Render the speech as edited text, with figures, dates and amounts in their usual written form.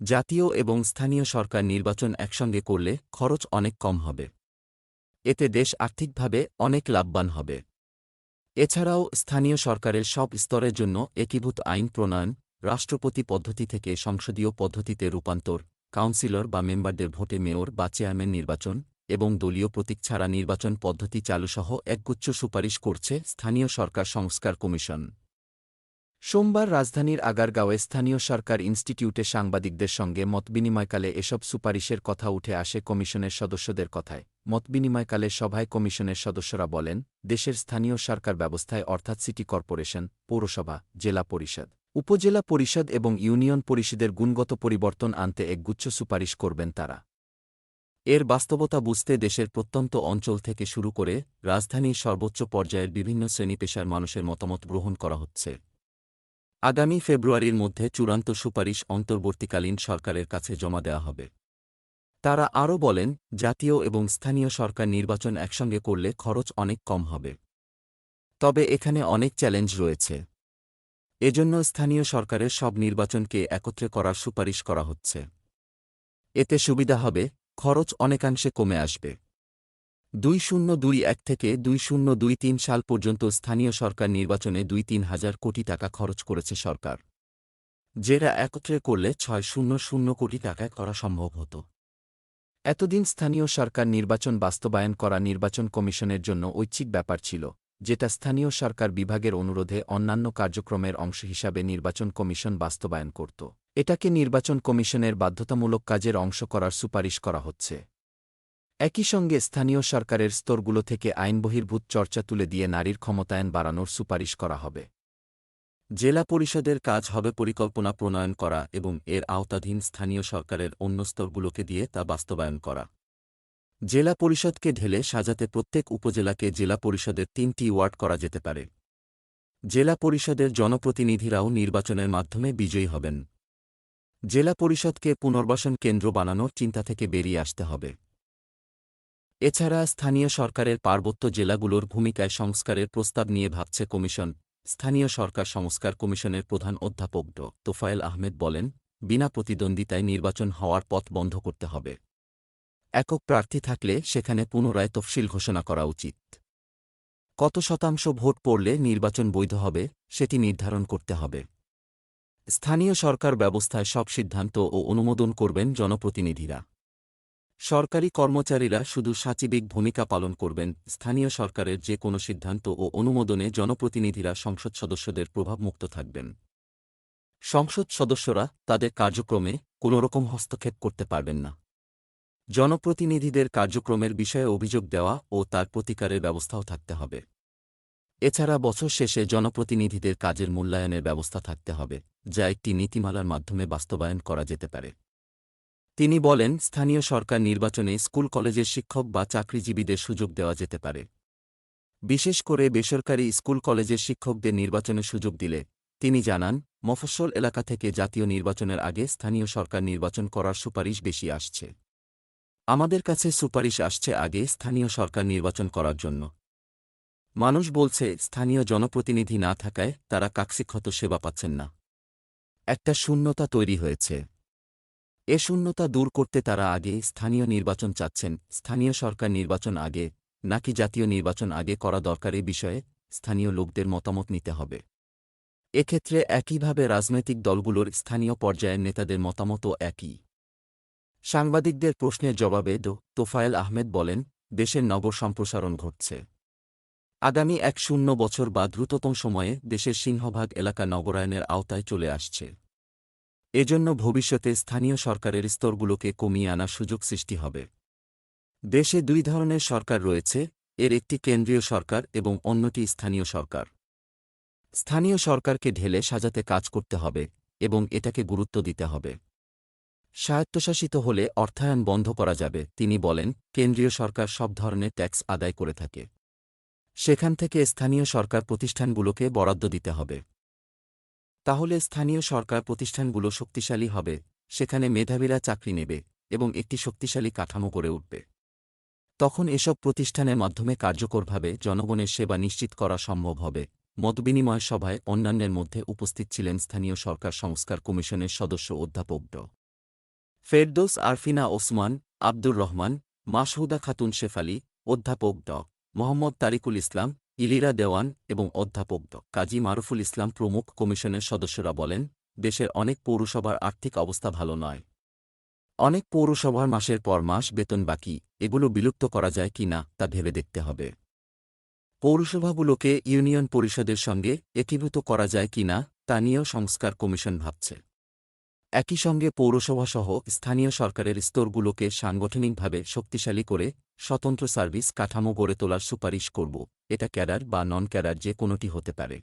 জাতীয় এবং স্থানীয় সরকার নির্বাচন একসঙ্গে করলে খরচ অনেক কম হবে। এতে দেশ আর্থিকভাবে অনেক লাভবান হবে। এছাড়াও স্থানীয় সরকারের সব স্তরের জন্য একীভূত আইন প্রণয়ন, রাষ্ট্রপতি পদ্ধতি থেকে সংসদীয় পদ্ধতিতে রূপান্তর, কাউন্সিলর বা মেম্বারদের ভোটে মেয়র বা চেয়ারম্যান নির্বাচন এবং দলীয় প্রতীক ছাড়া নির্বাচন পদ্ধতি চালুসহ একগুচ্ছ সুপারিশ করছে স্থানীয় সরকার সংস্কার কমিশন। সোমবার রাজধানীর আগারগাঁওয়ে স্থানীয় সরকার ইনস্টিটিউটে সাংবাদিকদের সঙ্গে মতবিনিময়কালে এসব সুপারিশের কথা উঠে আসে কমিশনের সদস্যদের কথায়। মতবিনিময়কালে সভায় কমিশনের সদস্যরা বলেন, দেশের স্থানীয় সরকার ব্যবস্থায় অর্থাৎ সিটি কর্পোরেশন, পৌরসভা, জেলা পরিষদ, উপজেলা পরিষদ এবং ইউনিয়ন পরিষদের গুণগত পরিবর্তন আনতে একগুচ্ছ সুপারিশ করবেন তারা। এর বাস্তবতা বুঝতে দেশের প্রত্যন্ত অঞ্চল থেকে শুরু করে রাজধানীর সর্বোচ্চ পর্যায়ের বিভিন্ন শ্রেণী-পেশার মানুষের মতামত গ্রহণ করা হচ্ছে। আগামী ফেব্রুয়ারির মধ্যে চূড়ান্ত সুপারিশ অন্তর্বর্তীকালীন সরকারের কাছে জমা দেওয়া হবে। তারা আরও বলেন, জাতীয় এবং স্থানীয় সরকার নির্বাচন একসঙ্গে করলে খরচ অনেক কম হবে। তবে এখানে অনেক চ্যালেঞ্জ রয়েছে। এজন্য স্থানীয় সরকারের সব নির্বাচনকে একত্রে করার সুপারিশ করা হচ্ছে। এতে সুবিধা হবে, খরচ অনেকাংশে কমে আসবে। 2021 থেকে 2023 সাল পর্যন্ত স্থানীয় সরকার নির্বাচনে 2-3 হাজার কোটি টাকা খরচ করেছে সরকার, যেটা একত্রে করলে 600 কোটি টাকায় করা সম্ভব হতো। এতদিন স্থানীয় সরকার নির্বাচন বাস্তবায়ন করা নির্বাচন কমিশনের জন্য ঐচ্ছিক ব্যাপার ছিল, যেটা স্থানীয় সরকার বিভাগের অনুরোধে অন্যান্য কার্যক্রমের অংশ হিসাবে নির্বাচন কমিশন বাস্তবায়ন করত। এটাকে নির্বাচন কমিশনের বাধ্যতামূলক কাজের অংশ করার সুপারিশ করা হচ্ছে। একই সঙ্গে স্থানীয় সরকারের স্তরগুলো থেকে আইনবহির্ভূত চর্চা তুলে দিয়ে নারীর ক্ষমতায়ন বাড়ানোর সুপারিশ করা হবে। জেলা পরিষদের কাজ হবে পরিকল্পনা প্রণয়ন করা এবং এর আওতাধীন স্থানীয় সরকারের অন্য স্তরগুলোকে দিয়ে তা বাস্তবায়ন করা। জেলা পরিষদকে ঢেলে সাজাতে প্রত্যেক উপজেলাকে জেলা পরিষদের 3টি ওয়ার্ড করা যেতে পারে। জেলা পরিষদের জনপ্রতিনিধিরাও নির্বাচনের মাধ্যমে বিজয়ী হবেন। জেলা পরিষদকে পুনর্বাসন কেন্দ্র বানানোর চিন্তা থেকে বেরিয়ে আসতে হবে। এছাড়া স্থানীয় সরকারের পার্বত্য জেলাগুলোর ভূমিকায় সংস্কারের প্রস্তাব নিয়ে ভাবছে কমিশন। স্থানীয় সরকার সংস্কার কমিশনের প্রধান অধ্যাপক ড. তোফায়েল আহমেদ বলেন, বিনা প্রতিদ্বন্দ্বিতায় নির্বাচন হওয়ার পথ বন্ধ করতে হবে। একক প্রার্থী থাকলে সেখানে পুনরায় তফসিল ঘোষণা করা উচিত। কত শতাংশ ভোট পড়লে নির্বাচন বৈধ হবে, সেটি নির্ধারণ করতে হবে। স্থানীয় সরকার ব্যবস্থায় সব সিদ্ধান্ত ও অনুমোদন করবেন জনপ্রতিনিধিরা। সরকারি কর্মচারীরা শুধু সাচিবিক ভূমিকা পালন করবেন। স্থানীয় সরকারের যে কোনো সিদ্ধান্ত ও অনুমোদনে জনপ্রতিনিধিরা সংসদ সদস্যদের প্রভাবমুক্ত থাকবেন। সংসদ সদস্যরা তাদের কার্যক্রমে কোনোরকম হস্তক্ষেপ করতে পারবেন না। জনপ্রতিনিধিদের কার্যক্রমের বিষয়ে অভিযোগ দেওয়া ও তার প্রতিকারের ব্যবস্থাও থাকতে হবে। এছাড়া বছর শেষে জনপ্রতিনিধিদের কাজের মূল্যায়নের ব্যবস্থা থাকতে হবে, যা একটি নীতিমালার মাধ্যমে বাস্তবায়ন করা যেতে পারে। তিনি বলেন, স্থানীয় সরকার নির্বাচনে স্কুল কলেজের শিক্ষক বা চাকরিজীবীদের সুযোগ দেওয়া যেতে পারে। বিশেষ করে বেসরকারি স্কুল কলেজের শিক্ষকদের নির্বাচনের সুযোগ দিলে, তিনি জানান, মফস্বল এলাকা থেকে জাতীয় নির্বাচনের আগে স্থানীয় সরকার নির্বাচন করার সুপারিশ বেশি আসছে। আমাদের কাছে সুপারিশ আসছে আগে স্থানীয় সরকার নির্বাচন করার জন্য। মানুষ বলছে, স্থানীয় জনপ্রতিনিধি না থাকায় তারা কাকশিক্ষত সেবা পাচ্ছেন না। একটা শূন্যতা তৈরি হয়েছে। এ শূন্যতা দূর করতে তারা আগে স্থানীয় নির্বাচন চাচ্ছেন। স্থানীয় সরকার নির্বাচন আগে নাকি জাতীয় নির্বাচন আগে করা দরকার এ বিষয়ে স্থানীয় লোকদের মতামত নিতে হবে। এক্ষেত্রে একইভাবে রাজনৈতিক দলগুলোর স্থানীয় পর্যায়ের নেতাদের মতামতও একই। সাংবাদিকদের প্রশ্নের জবাবে ড. তোফায়েল আহমেদ বলেন, দেশের নগর সম্প্রসারণ ঘটছে। আগামী 1 বছর বা দ্রুততম সময়ে দেশের সিংহভাগ এলাকা নগরায়নের আওতায় চলে আসছে। এজন্য ভবিষ্যতে স্থানীয় সরকারের স্তরগুলোকে কমিয়ে আনার সুযোগ সৃষ্টি হবে। দেশে 2 ধরনের সরকার রয়েছে, এর একটি কেন্দ্রীয় সরকার এবং অন্যটি স্থানীয় সরকার। স্থানীয় সরকারকে ঢেলে সাজাতে কাজ করতে হবে এবং এটাকে গুরুত্ব দিতে হবে। স্বায়ত্তশাসিত হলে অর্থায়ন বন্ধ করা যাবে। তিনি বলেন, কেন্দ্রীয় সরকার সব ধরনের ট্যাক্স আদায় করে থাকে। সেখান থেকে স্থানীয় সরকার প্রতিষ্ঠানগুলোকে বরাদ্দ দিতে হবে। তাহলে স্থানীয় সরকার প্রতিষ্ঠানগুলো শক্তিশালী হবে, সেখানে মেধাবীরা চাকরি নেবে এবং একটি শক্তিশালী কাঠামো গড়ে উঠবে। তখন এসব প্রতিষ্ঠানের মাধ্যমে কার্যকরভাবে জনগণের সেবা নিশ্চিত করা সম্ভব হবে। মতবিনিময় সভায় অন্যান্যের মধ্যে উপস্থিত ছিলেন স্থানীয় সরকার সংস্কার কমিশনের সদস্য অধ্যাপক ড. ফেরদৌস আরফিনা ওসমান, আব্দুর রহমান, মাসহুদা খাতুন শেফালি, অধ্যাপক ড. মোহাম্মদ তারিকুল ইসলাম, ইলিরা দেওয়ান এবং অধ্যাপক ড. কাজী মারুফুল ইসলাম প্রমুখ কমিশনের সদস্যরা বলেন, দেশের অনেক পৌরসভার আর্থিক অবস্থা ভালো নয়। অনেক পৌরসভার মাসের পর মাস বেতন বাকি, এগুলো বিলুপ্ত করা যায় কি না তা ভেবে দেখতে হবে। পৌরসভাগুলোকে ইউনিয়ন পরিষদের সঙ্গে একীভূত করা যায় কি না তা নিয়েও সংস্কার কমিশন ভাবছে। একই সঙ্গে পৌরসভাসহ স্থানীয় সরকারের স্তরগুলোকে সাংগঠনিকভাবে শক্তিশালী করে স্বতন্ত্র সার্ভিস কাঠামো গড়ে তোলার সুপারিশ করব, এটা ক্যাডার বা নন ক্যাডার যে কোনোটি হতে পারে।